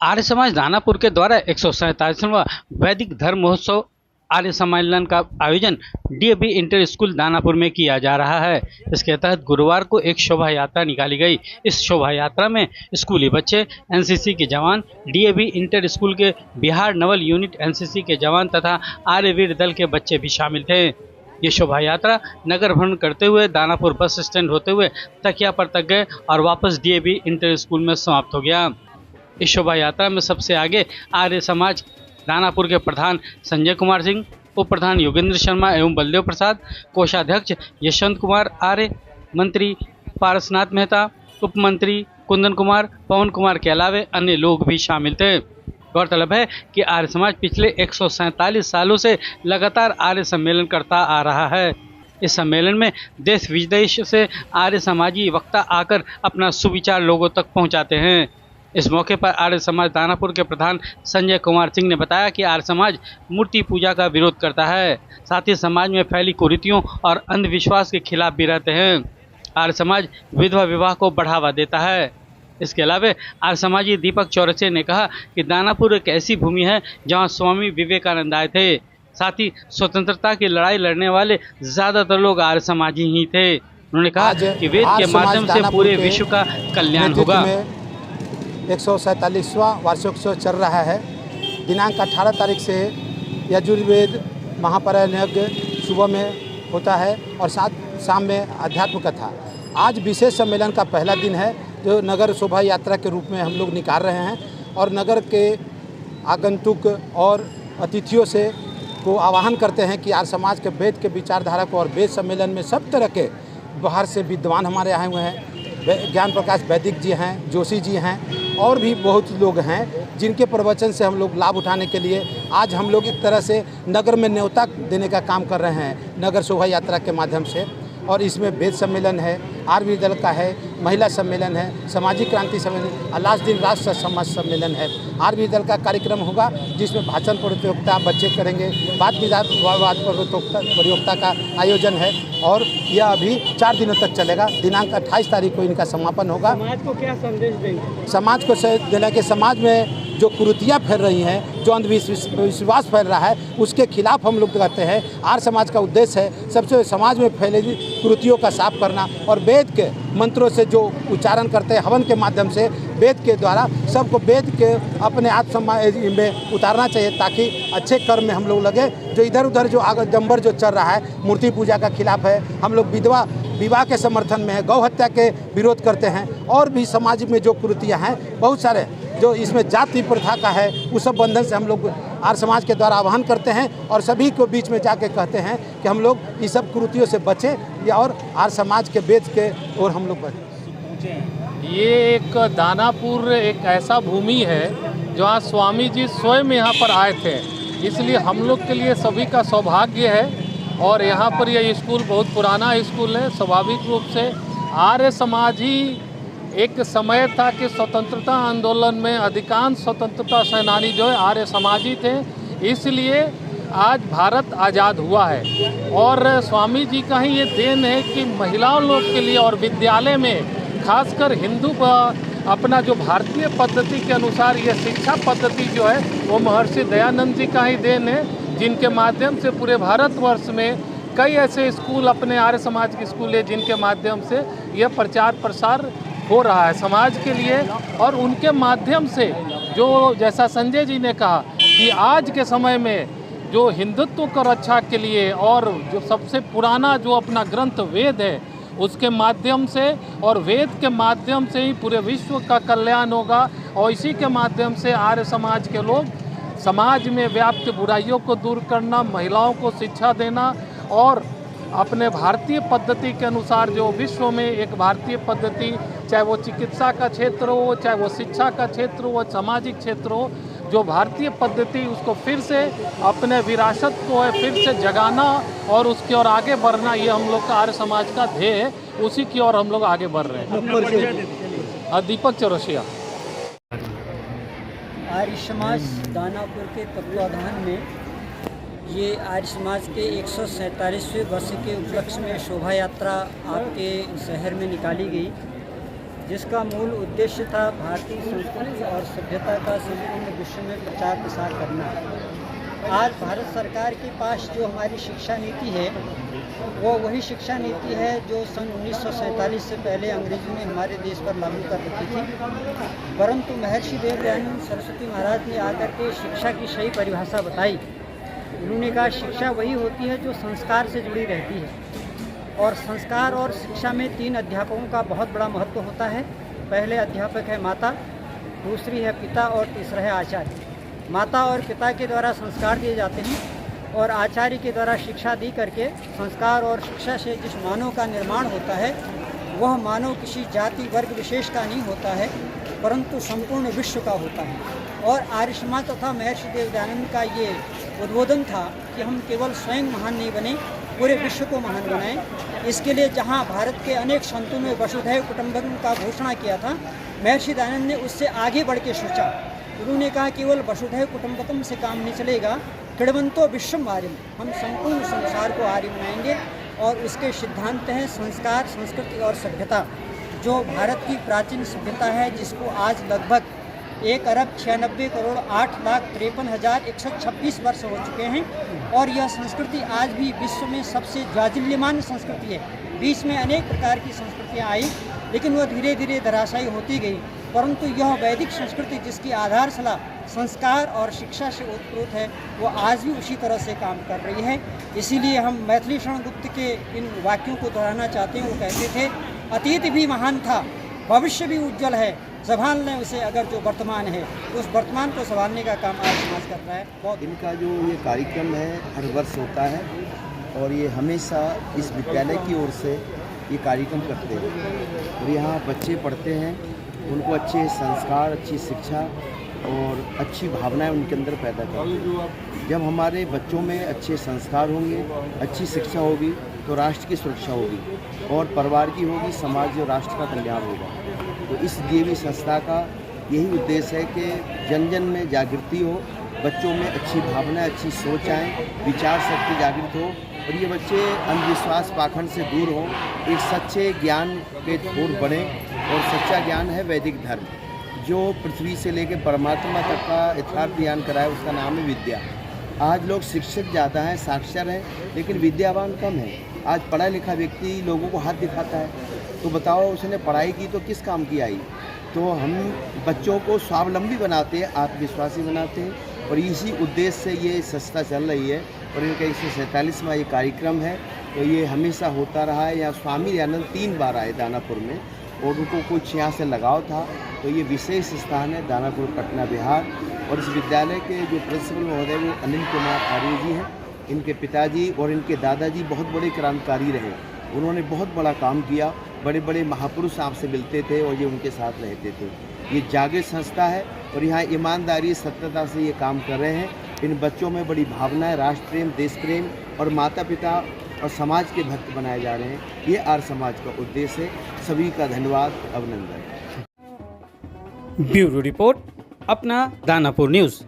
आर्य समाज दानापुर के द्वारा 147वां वैदिक धर्म महोत्सव आर्य सम्मेलन का आयोजन डीएवी इंटर स्कूल दानापुर में किया जा रहा है। इसके तहत गुरुवार को एक शोभा यात्रा निकाली गई। इस शोभा यात्रा में स्कूली बच्चे, एनसीसी के जवान, डीएवी इंटर स्कूल के बिहार नवल यूनिट एनसीसी के जवान तथा आर्यवीर दल के बच्चे भी शामिल थे। ये शोभा यात्रा नगर भ्रमण करते हुए दानापुर बस स्टैंड होते हुए तकिया पर तक गए और वापस डीएवी इंटर स्कूल में समाप्त हो गया। इस शोभा यात्रा में सबसे आगे आर्य समाज दानापुर के प्रधान संजय कुमार सिंह, उप प्रधान योगेंद्र शर्मा एवं बलदेव प्रसाद, कोषाध्यक्ष यशवंत कुमार आर्य, मंत्री पारसनाथ मेहता, उप मंत्री कुंदन कुमार, पवन कुमार के अलावा अन्य लोग भी शामिल थे। गौरतलब है कि आर्य समाज पिछले 147 सालों से लगातार आर्य सम्मेलन करता आ रहा है। इस सम्मेलन में देश विदेश से आर्य समाजी वक्ता आकर अपना सुविचार लोगों तक पहुंचाते हैं। इस मौके पर आर्य समाज दानापुर के प्रधान संजय कुमार सिंह ने बताया कि आर्य समाज मूर्ति पूजा का विरोध करता है, साथ ही समाज में फैली कुरीतियों और अंधविश्वास के खिलाफ भी रहते हैं। आर्य समाज विधवा विवाह को बढ़ावा देता है। इसके अलावा आर्य समाजी दीपक चौरसिया ने कहा कि दानापुर एक ऐसी भूमि है जहां स्वामी विवेकानंद आए थे। साथ ही स्वतंत्रता की लड़ाई लड़ने वाले ज्यादातर लोग आर्य समाजी ही थे। उन्होंने कहा कि वेद के माध्यम से पूरे विश्व का कल्याण होगा। 147वां वार्षिकोत्सव चल रहा है। दिनांक 18 तारीख से यजुर्वेद महापरायण यज्ञ सुबह में होता है और साथ शाम में अध्यात्म कथा। आज विशेष सम्मेलन का पहला दिन है जो नगर शोभा यात्रा के रूप में हम लोग निकाल रहे हैं और नगर के आगंतुक और अतिथियों से को आह्वान करते हैं कि आर्य समाज के वेद के विचारधारा को और वेद सम्मेलन में सब तरह के बाहर से विद्वान हमारे आए हुए हैं। ज्ञान प्रकाश वैदिक जी हैं, जोशी जी हैं और भी बहुत लोग हैं जिनके प्रवचन से हम लोग लाभ उठाने के लिए आज हम लोग एक तरह से नगर में न्योता देने का काम कर रहे हैं नगर शोभा यात्रा के माध्यम से। और इसमें वेद सम्मेलन है, आर्यवीर दल का है, महिला सम्मेलन है, सामाजिक क्रांति सम्मेलन और लास्ट दिन राष्ट्र समाज सम्मेलन है। आर्यवीर दल का कार्यक्रम होगा जिसमें भाषण प्रतियोगिता बच्चे करेंगे, वाद विवाद प्रतियोगिता का आयोजन है और यह अभी 4 दिनों तक चलेगा। दिनांक 28 तारीख को इनका समापन होगा। समाज को क्या संदेश देंगे? समाज को देना कि समाज में जो कुरीतियाँ फैल रही हैं, जो अंधविश्वास फैल रहा है, उसके खिलाफ हम लोग कहते हैं। आर्य समाज का उद्देश्य है सबसे समाज में फैलेगी कुरीतियों का साफ करना और वेद के मंत्रों से जो उच्चारण करते हैं हवन के माध्यम से वेद के द्वारा सबको वेद के अपने आत्म समाज में उतारना चाहिए ताकि अच्छे कर्म में हम लोग लगे। जो इधर उधर जो आगडंबर जो चल रहा है मूर्ति पूजा का खिलाफ है, हम लोग विधवा विवाह के समर्थन में है, गौ हत्या के विरोध करते हैं और भी समाज में जो कुरीतियाँ हैं बहुत सारे जो इसमें जाति प्रथा का है उस सब बंधन से हम लोग आर्य समाज के द्वारा आह्वान करते हैं और सभी को बीच में जाके कहते हैं कि हम लोग इस सब कुरीतियों से बचें या और आर्य समाज के वेद के और हम लोग बचें। ये एक दानापुर एक ऐसा भूमि है जहाँ स्वामी जी स्वयं यहाँ पर आए थे, इसलिए हम लोग के लिए सभी का सौभाग्य है। और यहाँ पर यह स्कूल बहुत पुराना स्कूल है। स्वाभाविक रूप से आर्य समाज ही एक समय था कि स्वतंत्रता आंदोलन में अधिकांश स्वतंत्रता सेनानी जो है आर्य समाजी थे, इसलिए आज भारत आज़ाद हुआ है। और स्वामी जी का ही ये देन है कि महिलाओं लोग के लिए और विद्यालय में खासकर हिंदू अपना जो भारतीय पद्धति के अनुसार ये शिक्षा पद्धति जो है वो महर्षि दयानंद जी का ही देन है, जिनके माध्यम से पूरे भारतवर्ष में कई ऐसे स्कूल अपने आर्य समाज के स्कूल है जिनके माध्यम से यह प्रचार प्रसार हो रहा है समाज के लिए। और उनके माध्यम से जो जैसा संजय जी ने कहा कि आज के समय में जो हिंदुत्व को रक्षा के लिए और जो सबसे पुराना जो अपना ग्रंथ वेद है उसके माध्यम से और वेद के माध्यम से ही पूरे विश्व का कल्याण होगा। और इसी के माध्यम से आर्य समाज के लोग समाज में व्याप्त बुराइयों को दूर करना, महिलाओं को शिक्षा देना और अपने भारतीय पद्धति के अनुसार जो विश्व में एक भारतीय पद्धति, चाहे वो चिकित्सा का क्षेत्र हो, चाहे वो शिक्षा का क्षेत्र हो, सामाजिक क्षेत्र हो, जो भारतीय पद्धति उसको फिर से अपने विरासत को है फिर से जगाना और उसकी ओर आगे बढ़ना, ये हम लोग का आर्य समाज का ध्येय है। उसी की ओर हम लोग आगे बढ़ रहे हैं। दीपक चौरसिया। आर्य समाज दानापुर के तत्वाधान में ये आर्य समाज के 147वें वर्ष के उपलक्ष्य में शोभा यात्रा आपके शहर में निकाली गई। जिसका मूल उद्देश्य था भारतीय संस्कृति और सभ्यता का संपूर्ण विश्व में प्रचार प्रसार करना। आज भारत सरकार के पास जो हमारी शिक्षा नीति है वो वही शिक्षा नीति है जो सन 1947 से पहले अंग्रेजों ने हमारे देश पर लागू कर रखी थी। परंतु महर्षि देव दयानंद सरस्वती महाराज ने आकर के शिक्षा की सही परिभाषा बताई। उन्होंने कहा शिक्षा वही होती है जो संस्कार से जुड़ी रहती है और संस्कार और शिक्षा में 3 अध्यापकों का बहुत बड़ा महत्व होता है। पहले अध्यापक है माता, दूसरी है पिता और तीसरा है आचार्य। माता और पिता के द्वारा संस्कार दिए जाते हैं और आचार्य के द्वारा शिक्षा दी करके संस्कार और शिक्षा से जिस मानव का निर्माण होता है वह मानव किसी जाति वर्ग विशेष का नहीं होता है परंतु संपूर्ण विश्व का होता है। और आर्य समाज तथा महर्षि देव दयानंद का ये उद्बोधन था कि हम केवल स्वयं महान नहीं बने, पूरे विश्व को महान बनाएं। इसके लिए जहां भारत के अनेक संतों ने वसुधैव कुटुंबकम का घोषणा किया था, महर्षि दयानंद ने उससे आगे बढ़ के सोचा। उन्होंने कहा केवल वसुधैव कुटुंबकम से काम नहीं चलेगा, क्रीडवंतो विश्वम आर्यम, हम संपूर्ण संसार को आर्य बनाएंगे। और उसके सिद्धांत हैं संस्कार, संस्कृति और सभ्यता, जो भारत की प्राचीन सभ्यता है जिसको आज लगभग 1,96,08,53,126 वर्ष हो चुके हैं। और यह संस्कृति आज भी विश्व में सबसे जाजिल्यमान संस्कृति है। बीच में अनेक प्रकार की संस्कृतियाँ आई लेकिन वह धीरे धीरे धराशायी होती गई, परंतु यह वैदिक संस्कृति जिसकी आधारशिला संस्कार और शिक्षा से उत्प्रोत है वो आज भी उसी तरह से काम कर रही है। इसीलिए हम मैथिली शरण गुप्त के इन वाक्यों को दोहराना चाहते हैं। वो कहते थे अतीत भी महान था, भविष्य भी उज्जवल है, संभाल लें उसे अगर जो वर्तमान है। तो उस वर्तमान को संभालने का काम आज समाज कर रहा है। बहुत इनका जो ये कार्यक्रम है हर वर्ष होता है और ये हमेशा इस विद्यालय की ओर से ये कार्यक्रम करते हैं और यहाँ बच्चे पढ़ते हैं, उनको अच्छे संस्कार, अच्छी शिक्षा और अच्छी भावनाएं उनके अंदर पैदा करते हैं। जब हमारे बच्चों में अच्छे संस्कार होंगे, अच्छी शिक्षा होगी तो राष्ट्र की सुरक्षा होगी और परिवार की होगी, समाज और राष्ट्र का कल्याण होगा। तो इस डीएवी संस्था का यही उद्देश्य है कि जन जन में जागृति हो, बच्चों में अच्छी भावनाएं, अच्छी सोच आए, विचार शक्ति जागृत हो और ये बच्चे अंधविश्वास पाखंड से दूर हों, एक सच्चे ज्ञान के ओर बढ़े। और सच्चा ज्ञान है वैदिक धर्म, जो पृथ्वी से लेकर परमात्मा तक का यथार्थ ज्ञान कराए, उसका नाम है विद्या। आज लोग शिक्षित ज़्यादा हैं, साक्षर हैं, लेकिन विद्यावान कम है। आज पढ़ा लिखा व्यक्ति लोगों को हाथ दिखाता है, तो बताओ उसने पढ़ाई की तो किस काम की आई। तो हम बच्चों को स्वावलंबी बनाते हैं, आत्मविश्वासी बनाते हैं और इसी उद्देश्य से ये संस्था चल रही है। और इनका 147वां ये कार्यक्रम है, तो ये हमेशा होता रहा है। यहाँ स्वामी दयानंद 3 बार आए दानापुर में और उनको कुछ यहाँ से लगाव था, तो ये विशेष स्थान है दानापुर, पटना, बिहार। और इस विद्यालय के जो प्रिंसिपल महोदय वो अनिल कुमार आर्य जी हैं। इनके पिताजी और इनके दादाजी बहुत बड़े क्रांतिकारी रहे, उन्होंने बहुत बड़ा काम किया, बड़े बड़े महापुरुष आपसे मिलते थे और ये उनके साथ रहते थे। ये जागृत संस्था है और यहाँ ईमानदारी, सत्यता से ये काम कर रहे हैं। इन बच्चों में बड़ी भावनाएं, राष्ट्र प्रेम, देश प्रेम और माता पिता और समाज के भक्त बनाए जा रहे हैं। ये आर्य समाज का उद्देश्य है। सभी का धन्यवाद, अभिनंदन। ब्यूरो रिपोर्ट, अपना दानापुर न्यूज़।